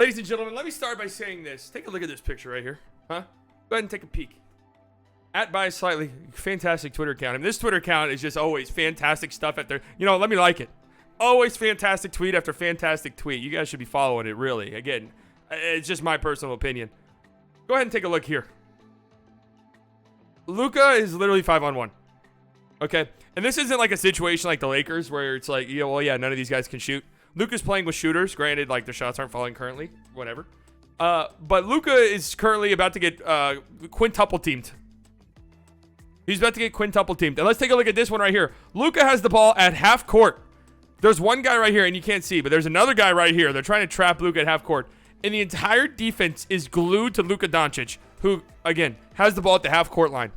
Ladies and gentlemen, let me start by saying this. Take a look at this picture right here. Huh? Go ahead and take a peek. @BiasSlightly, fantastic Twitter account. And this Twitter account is just always fantastic stuff at their, let me like it. Always fantastic tweet after fantastic tweet. You guys should be following it, really. Again, it's just my personal opinion. Go ahead and take a look here. Luka is literally 5-on-1. Okay? And this isn't like a situation like the Lakers where it's like, none of these guys can shoot. Luka's playing with shooters. Granted, like, their shots aren't falling currently. Whatever. But Luka is currently about to get quintuple teamed. He's about to get quintuple teamed. And let's take a look at this one right here. Luka has the ball at half court. There's one guy right here, and you can't see, but there's another guy right here. They're trying to trap Luka at half court. And the entire defense is glued to Luka Doncic, who, again, has the ball at the half court line.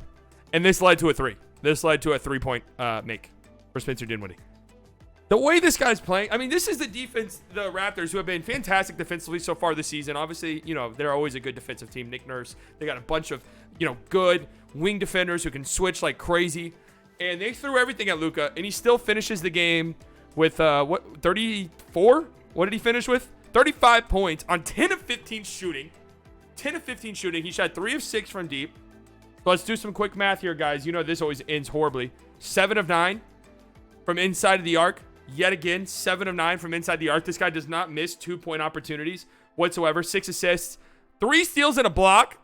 And this led to a three. This led to a three-point make for Spencer Dinwiddie. The way this guy's playing, this is the defense, the Raptors, who have been fantastic defensively so far this season. Obviously, they're always a good defensive team. Nick Nurse, they got a bunch of, good wing defenders who can switch like crazy. And they threw everything at Luka, and he still finishes the game with, 34? What did he finish with? 35 points on 10 of 15 shooting. 10 of 15 shooting. He shot 3 of 6 from deep. So let's do some quick math here, guys. This always ends horribly. 7 of 9 from inside of the arc. Yet again, 7 of 9 from inside the arc. This guy does not miss 2-point opportunities whatsoever. 6 assists, 3 steals and a block.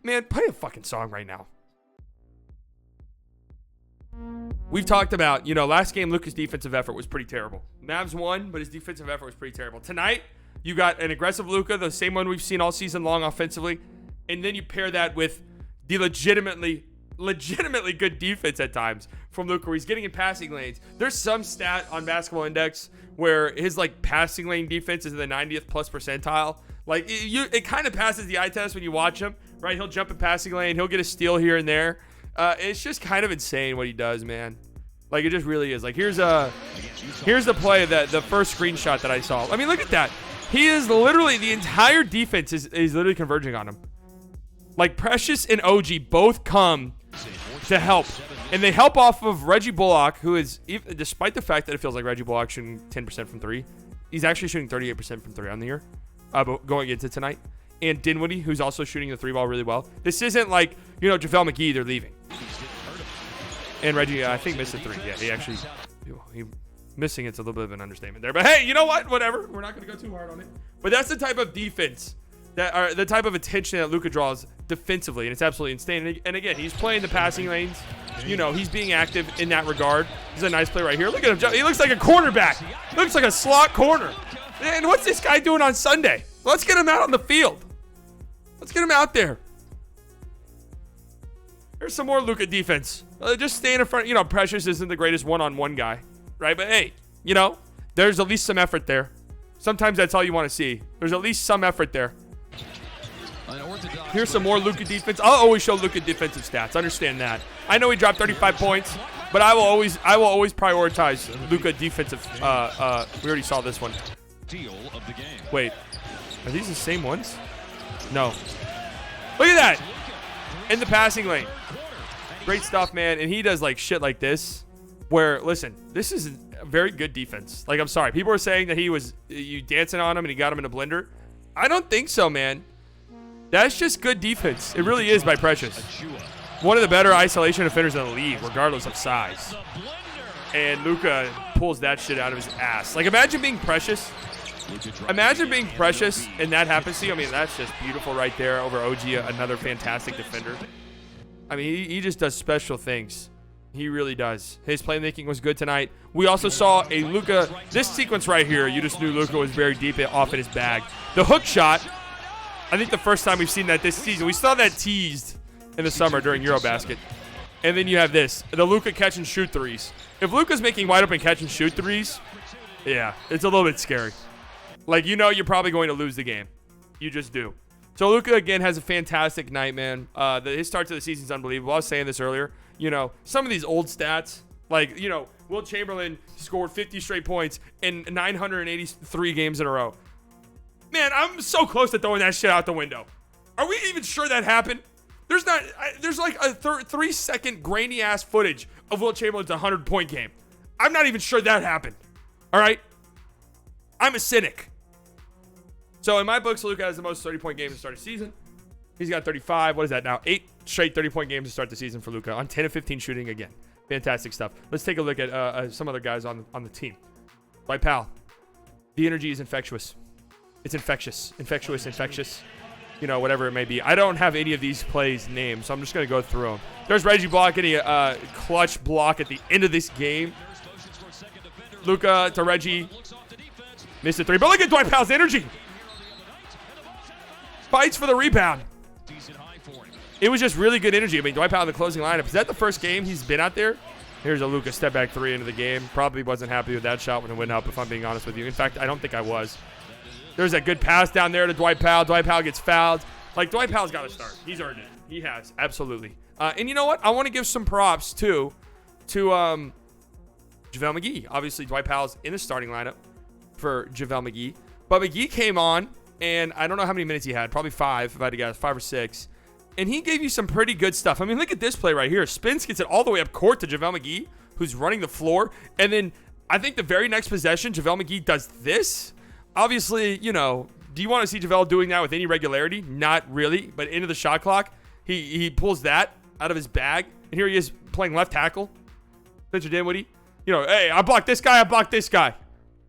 Man, play a fucking song right now. We've talked about, last game, Luka's defensive effort was pretty terrible. Mavs won, but his defensive effort was pretty terrible. Tonight, you got an aggressive Luka, the same one we've seen all season long offensively. And then you pair that with the legitimately good defense at times from Luka, where he's getting in passing lanes. There's some stat on Basketball Index where his passing lane defense is in the 90th plus percentile. Like it kind of passes the eye test when you watch him, right? He'll jump in passing lane, he'll get a steal here and there. It's just kind of insane what he does, man. Like, it just really is. Like, here's the play that the first screenshot that I saw. Look at that. He is literally, the entire defense is literally converging on him. Like, Precious and OG both come to help. And they help off of Reggie Bullock, who is, despite the fact that it feels like Reggie Bullock shooting 10% from 3, he's actually shooting 38% from 3 on the year, going into tonight. And Dinwiddie, who's also shooting the 3-ball really well. This isn't like, JaVale McGee, they're leaving. And Reggie, I think, missed a 3. Yeah, he missing it's a little bit of an understatement there. But hey, you know what? Whatever. We're not going to go too hard on it. But that's the type of defense the type of attention that Luka draws defensively, and it's absolutely insane. And again, he's playing the passing lanes. He's being active in that regard. He's a nice play right here. Look at him. He looks like a cornerback. Looks like a slot corner. And what's this guy doing on Sunday? Let's get him out on the field. Let's get him out there. There's some more Luka defense. Just staying in front. Precious isn't the greatest one-on-one guy, right? But hey, there's at least some effort there. Sometimes that's all you want to see. There's at least some effort there. Here's some more Luka defense. I'll always show Luka defensive stats. Understand that. I know he dropped 35 points, but I will always prioritize Luka defensive. We already saw this one. Wait, are these the same ones? No. Look at that. In the passing lane. Great stuff, man. And he does shit like this where, listen, this is a very good defense. I'm sorry. People are saying that you dancing on him and he got him in a blender. I don't think so, man. That's just good defense. It really is by Precious. One of the better isolation defenders in the league, regardless of size. And Luka pulls that shit out of his ass. Imagine being Precious. Imagine being Precious and that happens to you. That's just beautiful right there over OG, another fantastic defender. He just does special things. He really does. His playmaking was good tonight. We also saw a Luka, this sequence right here, you just knew Luka was very deep off in his bag. The hook shot, I think the first time we've seen that this season. We saw that teased in the summer during Eurobasket. And then you have this, the Luka catch and shoot threes. If Luka's making wide open catch and shoot threes, yeah, it's a little bit scary. You're probably going to lose the game. You just do. So Luka, again, has a fantastic night, man. His start to the season is unbelievable. I was saying this earlier. Some of these old stats, Will Chamberlain scored 50 straight points in 983 games in a row. Man, I'm so close to throwing that shit out the window. Are we even sure that happened? There's a 3-second grainy-ass footage of Will Chamberlain's 100-point game. I'm not even sure that happened. All right? I'm a cynic. So in my books, Luka has the most 30-point games to start a season. He's got 35. What is that now? 8 straight 30-point games to start the season for Luka on 10 of 15 shooting again. Fantastic stuff. Let's take a look at some other guys on the team. Dwight Powell. The energy is infectious. It's infectious. Infectious. You know, whatever it may be. I don't have any of these plays named, so I'm just going to go through them. There's Reggie Block getting a clutch block at the end of this game. Luka to Reggie. Missed a 3. But look at Dwight Powell's energy. Fights for the rebound. It was just really good energy. I mean, Dwight Powell in the closing lineup. Is that the first game he's been out there? Here's a Luka step back 3 into the game. Probably wasn't happy with that shot when it went up, if I'm being honest with you. In fact, I don't think I was. There's a good pass down there to Dwight Powell. Dwight Powell gets fouled. Like, Dwight Powell's got to start. He's earned it. He has. Absolutely. And you know what? I want to give some props, too, to JaVale McGee. Obviously, Dwight Powell's in the starting lineup for JaVale McGee. But McGee came on, and I don't know how many minutes he had. Probably 5, if I had to guess. 5 or 6. And he gave you some pretty good stuff. I mean, look at this play right here. Spence gets it all the way up court to JaVale McGee, who's running the floor. And then I think the very next possession, JaVale McGee does this. Obviously, you know, do you want to see JaVale doing that with any regularity? Not really. But into the shot clock, he pulls that out of his bag. And here he is playing left tackle. Spencer Dinwiddie. You know, hey, I blocked this guy. I blocked this guy.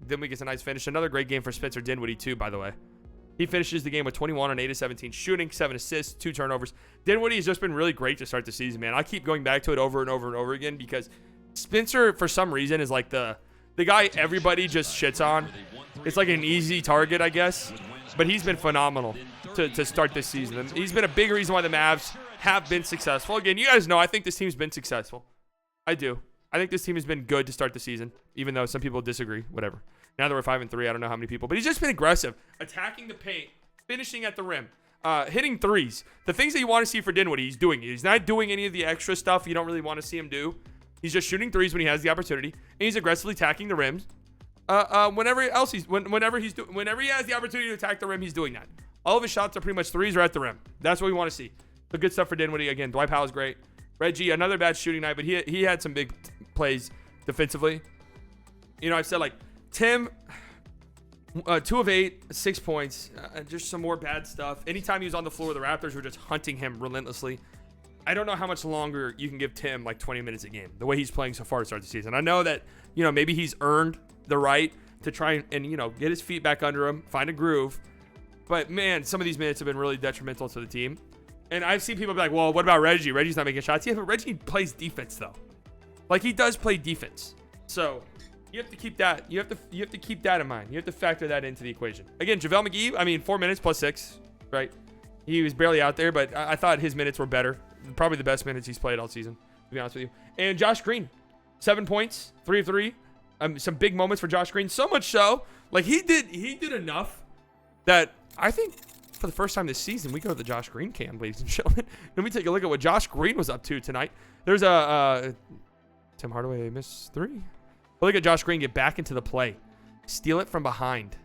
Dinwiddie gets a nice finish. Another great game for Spencer Dinwiddie, too, by the way. He finishes the game with 21 on 8 of 17 shooting, 7 assists, 2 turnovers. Dinwiddie has just been really great to start the season, man. I keep going back to it over and over and over again because Spencer, for some reason, is like the guy everybody just shits on. It's like an easy target, I guess. But he's been phenomenal to start this season. And he's been a big reason why the Mavs have been successful. Again, you guys know I think this team's been successful. I do. I think this team has been good to start the season, even though some people disagree. Whatever. Now that we're 5-3, I don't know how many people. But he's just been aggressive. Attacking the paint. Finishing at the rim. Hitting threes. The things that you want to see for Dinwiddie, he's doing. He's not doing any of the extra stuff you don't really want to see him do. He's just shooting threes when he has the opportunity. And he's aggressively attacking the rims. Whenever he has the opportunity to attack the rim, he's doing that. All of his shots are pretty much threes or at the rim. That's what we want to see. The good stuff for Dinwiddie. Again, Dwight Powell's great. Reggie, another bad shooting night, but he had some big plays defensively. You know, I've said, like, Tim, 2 of 8, 6 points, just some more bad stuff. Anytime he was on the floor, the Raptors were just hunting him relentlessly. I don't know how much longer you can give Tim, like, 20 minutes a game, the way he's playing so far to start the season. I know that, you know, maybe he's earned the right to try and, you know, get his feet back under him, find a groove. But, man, some of these minutes have been really detrimental to the team. And I've seen people be like, well, what about Reggie? Reggie's not making shots. Yeah, but Reggie plays defense, though. Like, he does play defense. So you have to keep that. You have to keep that in mind. You have to factor that into the equation. Again, JaVale McGee, I mean, 4 minutes plus 6, right? He was barely out there, but I thought his minutes were better. Probably the best minutes he's played all season, to be honest with you. And Josh Green, 7 points, 3 of 3. Some big moments for Josh Green. So much so, like, he did enough that I think for the first time this season, we go to the Josh Green cam, ladies and gentlemen. Let me take a look at what Josh Green was up to tonight. There's Tim Hardaway missed 3. But look at Josh Green get back into the play. Steal it from behind.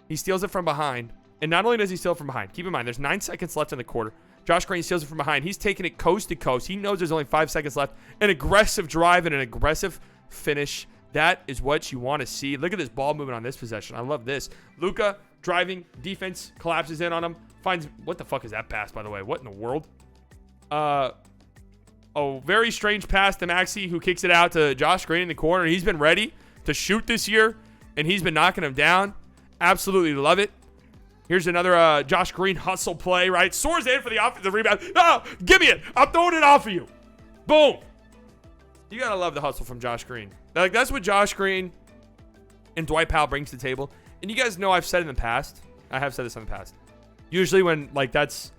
He steals it from behind. And not only does he steal it from behind, keep in mind, there's 9 seconds left in the quarter. Josh Green steals it from behind. He's taking it coast to coast. He knows there's only 5 seconds left. An aggressive drive and an aggressive finish. That is what you want to see. Look at this ball movement on this possession. I love this. Luka driving, defense, collapses in on him. Finds, what the fuck is that pass, by the way? What in the world? Very strange pass to Maxey, who kicks it out to Josh Green in the corner. He's been ready to shoot this year, and he's been knocking him down. Absolutely love it. Here's another Josh Green hustle play, right? Soars in for the offensive rebound. Oh, give me it. I'm throwing it off of you. Boom. You got to love the hustle from Josh Green. Like, that's what Josh Green and Dwight Powell brings to the table. And you guys know I've said in the past. I have said this in the past. Usually when, like, that's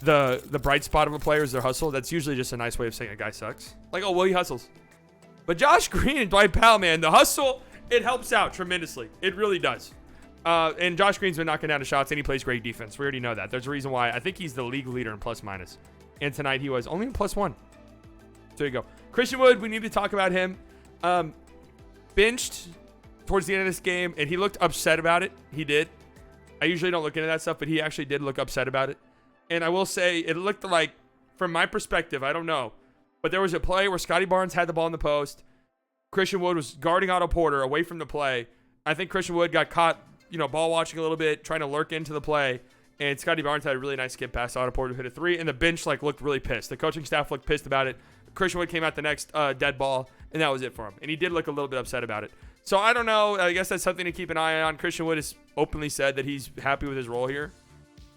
the bright spot of a player is their hustle, that's usually just a nice way of saying a guy sucks. Like, oh, well, he hustles. But Josh Green and Dwight Powell, man, the hustle, it helps out tremendously. It really does. And Josh Green's been knocking down the shots, and he plays great defense. We already know that. There's a reason why. I think he's the league leader in plus-minus. And tonight he was only in +1. There you go. Christian Wood, we need to talk about him. Benched towards the end of this game, and he looked upset about it. He did. I usually don't look into that stuff, but he actually did look upset about it. And I will say, it looked like, from my perspective, I don't know, but there was a play where Scotty Barnes had the ball in the post. Christian Wood was guarding Otto Porter away from the play. I think Christian Wood got caught ball watching a little bit, trying to lurk into the play. And Scotty Barnes had a really nice skip pass. Otto Porter hit a 3, and the bench looked really pissed. The coaching staff looked pissed about it. Christian Wood came out the next dead ball, and that was it for him. And he did look a little bit upset about it. So I don't know. I guess that's something to keep an eye on. Christian Wood has openly said that he's happy with his role here.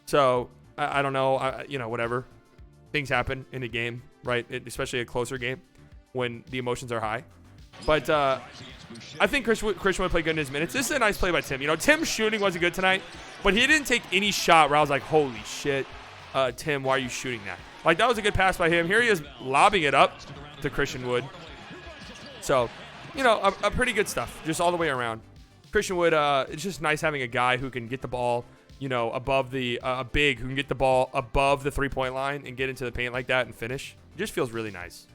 So I don't know. Whatever. Things happen in a game, right? Especially a closer game when the emotions are high. But I think Christian Wood played good in his minutes. This is a nice play by Tim. Tim's shooting wasn't good tonight, but he didn't take any shot where I was like, holy shit, Tim, why are you shooting that? That was a good pass by him. Here he is lobbing it up to Christian Wood. So, a pretty good stuff just all the way around. Christian Wood, it's just nice having a guy who can get the ball, above a big who can get the ball above the three-point line and get into the paint like that and finish. It just feels really nice.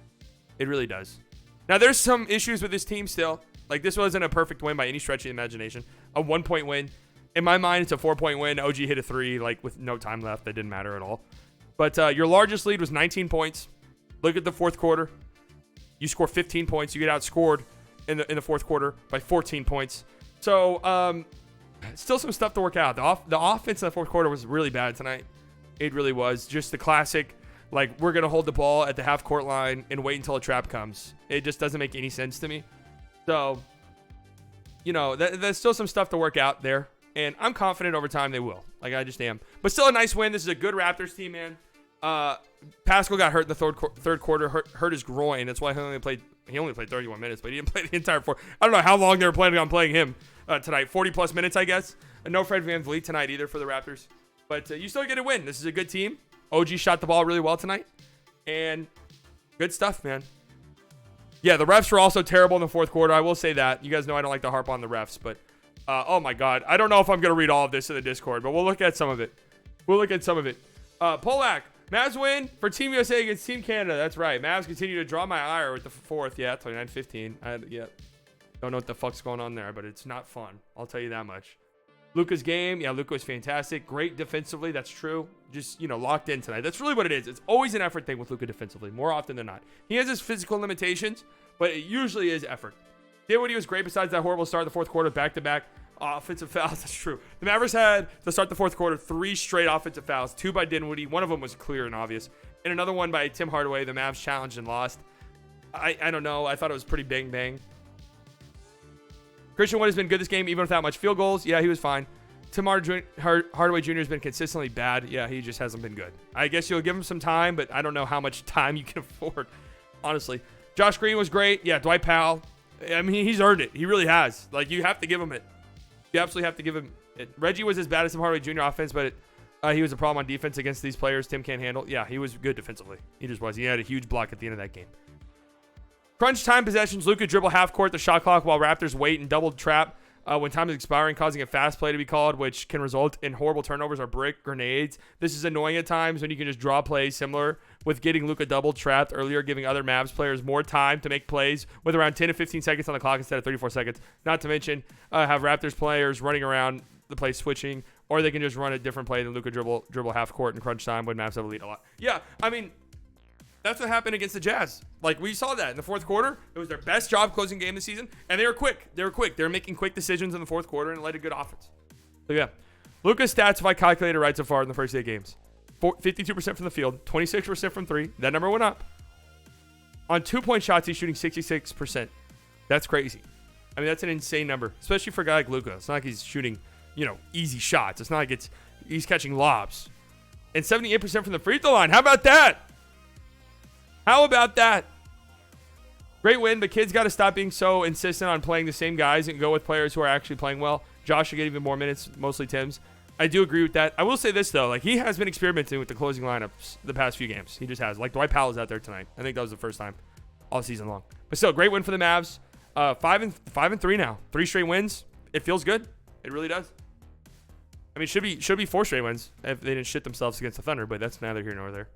It really does. Now, there's some issues with this team still. This wasn't a perfect win by any stretch of the imagination. A 1-point win. In my mind, it's a 4-point win. OG hit a 3, with no time left. That didn't matter at all. But your largest lead was 19 points. Look at the fourth quarter. You score 15 points. You get outscored in the fourth quarter by 14 points. So, still some stuff to work out. The offense in the fourth quarter was really bad tonight. It really was. Just the classic, we're going to hold the ball at the half-court line and wait until a trap comes. It just doesn't make any sense to me. So, there's still some stuff to work out there. And I'm confident over time they will. I just am. But still a nice win. This is a good Raptors team, man. Pascal got hurt in the third quarter, hurt his groin. That's why he only played 31 minutes, but he didn't play the entire fourth. I don't know how long they were planning on playing him tonight. 40-plus minutes, I guess. And no Fred VanVleet tonight either for the Raptors. But you still get a win. This is a good team. OG shot the ball really well tonight. And good stuff, man. Yeah, the refs were also terrible in the fourth quarter. I will say that. You guys know I don't like to harp on the refs, but oh my God. I don't know if I'm going to read all of this in the Discord, but we'll look at some of it. Polak, Mavs win for Team USA against Team Canada. That's right. Mavs continue to draw my ire with the fourth. Yeah, 29-15. Don't know what the fuck's going on there, but it's not fun. I'll tell you that much. Luka's game. Yeah, Luka was fantastic. Great defensively. That's true. Just, locked in tonight. That's really what it is. It's always an effort thing with Luka defensively, more often than not. He has his physical limitations, but it usually is effort. Dinwiddie was great besides that horrible start of the fourth quarter, back-to-back offensive fouls. That's true. The Mavericks had, to start the fourth quarter, 3 straight offensive fouls, 2 by Dinwiddie. One of them was clear and obvious, and another one by Tim Hardaway. The Mavs challenged and lost. I don't know. I thought it was pretty bang-bang. Christian Wood has been good this game, even without much field goals. Yeah, he was fine. Tim Hardaway Jr. has been consistently bad. Yeah, he just hasn't been good. I guess you'll give him some time, but I don't know how much time you can afford, honestly. Josh Green was great. Yeah, Dwight Powell. I mean, he's earned it. He really has. You have to give him it. You absolutely have to give him it. Reggie was as bad as Tim Hardaway Jr. offense, but he was a problem on defense against these players Tim can't handle. Yeah, he was good defensively. He just was. He had a huge block at the end of that game. Crunch time possessions. Luka dribble half court the shot clock while Raptors wait and double trap when time is expiring, causing a fast play to be called, which can result in horrible turnovers or brick grenades. This is annoying at times when you can just draw plays similar with getting Luka double trapped earlier, giving other Mavs players more time to make plays with around 10 to 15 seconds on the clock instead of 34 seconds. Not to mention have Raptors players running around the play switching, or they can just run a different play than Luka dribble half court in crunch time when Mavs have a lead a lot. Yeah, I mean, that's what happened against the Jazz. We saw that in the fourth quarter. It was their best job closing game this season, and they were quick. They were making quick decisions in the fourth quarter and led a good offense. So, yeah. Luka's stats, if I calculated right so far in the first 8 games. 52% from the field, 26% from 3. That number went up. On 2-point shots, he's shooting 66%. That's crazy. I mean, that's an insane number, especially for a guy like Luka. It's not like he's shooting, easy shots. It's not like he's catching lobs. And 78% from the free throw line. How about that? Great win, but kids got to stop being so insistent on playing the same guys and go with players who are actually playing well. Josh should get even more minutes, mostly Tim's. I do agree with that. I will say this, though. He has been experimenting with the closing lineups the past few games. He just has. Dwight Powell is out there tonight. I think that was the first time all season long. But still, great win for the Mavs. 5-3 now. 3 straight wins. It feels good. It really does. I mean, should be 4 straight wins if they didn't shit themselves against the Thunder, but that's neither here nor there.